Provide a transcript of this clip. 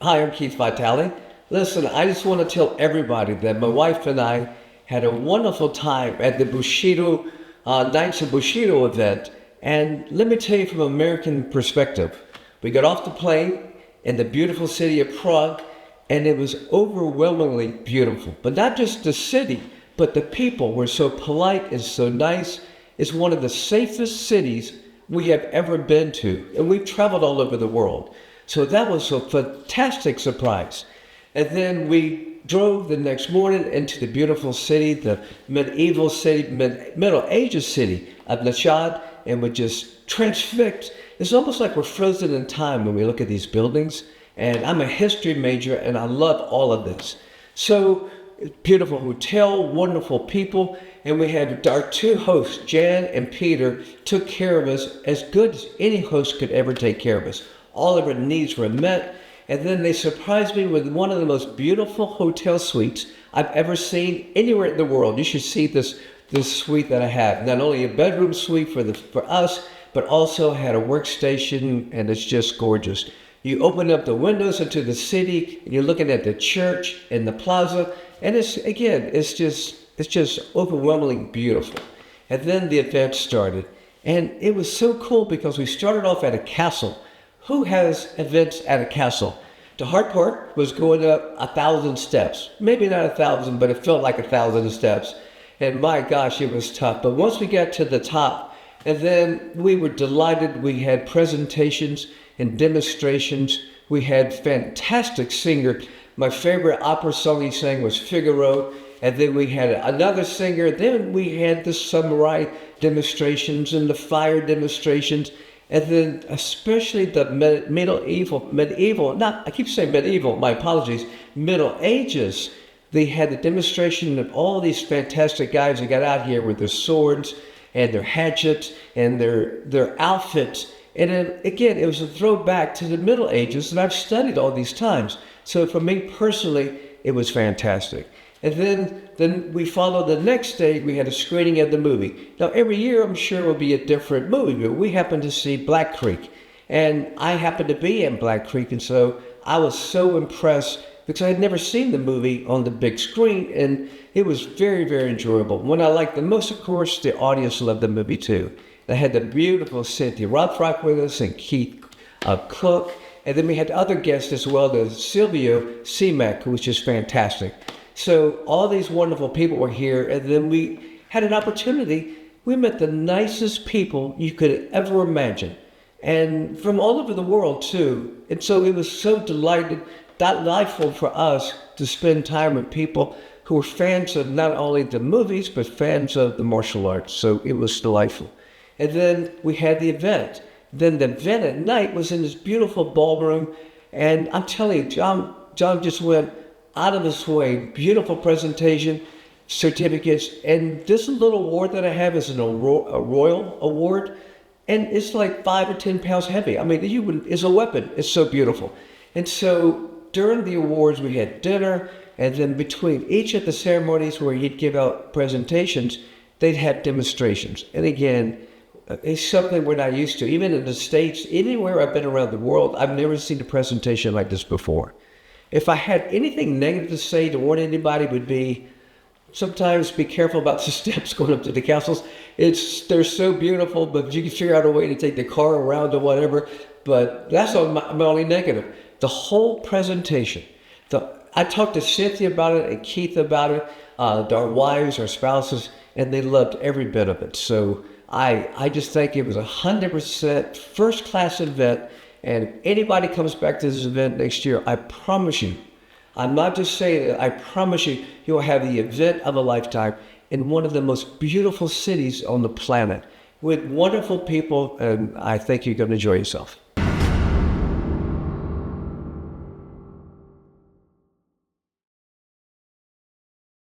Hi, I'm Keith Vitali. Listen, I just want to tell everybody that my wife and I had a wonderful time at the Bushido, Knights of Bushido event. And let me tell you from an American perspective, we got off the plane in the beautiful city of Prague, and it was overwhelmingly beautiful. But not just the city, but the people were so polite and so nice. It's one of the safest cities we have ever been to, and we've traveled all over the world. So that was a fantastic surprise. And then we drove the next morning into the beautiful city, the medieval city, Middle Ages city of Nashad, and we're just transfixed. It's almost like we're frozen in time when we look at these buildings. And I'm a history major, and I love all of this. So, beautiful hotel, wonderful people, and we had our two hosts, Jan and Peter, took care of us as good as any host could ever take care of us. All of our needs were met, and then they surprised me with one of the most beautiful hotel suites I've ever seen anywhere in the world. You should see this suite that I have. Not only a bedroom suite for us, but also had a workstation, and it's just gorgeous. You open up the windows into the city, and you're looking at the church and the plaza, and it's just overwhelmingly beautiful. And then the event started, and it was so cool because we started off at a castle. Who has events at a castle? The hard part was going up 1,000 steps. Maybe not 1,000, but it felt like 1,000 steps. And my gosh, it was tough. But once we got to the top, and then we were delighted. We had presentations and demonstrations. We had fantastic singer. My favorite opera song he sang was Figaro. And then we had another singer. Then we had the samurai demonstrations and the fire demonstrations. And then especially the Middle Ages. They had the demonstration of all these fantastic guys that got out here with their swords and their hatchets and their outfits. And then again, it was a throwback to the Middle Ages that I've studied all these times. So for me personally, it was fantastic. And then we followed the next day, we had a screening of the movie. Now every year I'm sure it will be a different movie, but we happened to see Black Creek. And I happened to be in Black Creek, and so I was so impressed because I had never seen the movie on the big screen, and it was very, very enjoyable. What I liked the most, of course, the audience loved the movie too. They had the beautiful Cynthia Rothrock with us and Keith Cook, and then we had other guests as well, the Silvio Simek, who was just fantastic. So all these wonderful people were here, and then we had an opportunity. We met the nicest people you could ever imagine, and from all over the world too. And so it was so delightful for us to spend time with people who were fans of not only the movies, but fans of the martial arts. So it was delightful. And then we had the event. Then the event at night was in this beautiful ballroom, and I'm telling you, John just went out of his way. Beautiful presentation, certificates, and this little award that I have is a royal award, and it's like 5 or 10 pounds heavy. I mean, it's a weapon. It's so beautiful. And so during the awards, we had dinner, and then between each of the ceremonies where he'd give out presentations, they'd have demonstrations. And again, it's something we're not used to. Even in the States, anywhere I've been around the world, I've never seen a presentation like this before. If I had anything negative to say to warn anybody, would be sometimes be careful about the steps going up to the castles. They're so beautiful, but you can figure out a way to take the car around or whatever. But that's my only negative. The whole presentation. I talked to Cynthia about it and Keith about it, our wives, our spouses, and they loved every bit of it. So I just think it was 100% first-class event. And if anybody comes back to this event next year, I promise you, I'm not just saying it, I promise you, you'll have the event of a lifetime in one of the most beautiful cities on the planet with wonderful people, and I think you're going to enjoy yourself.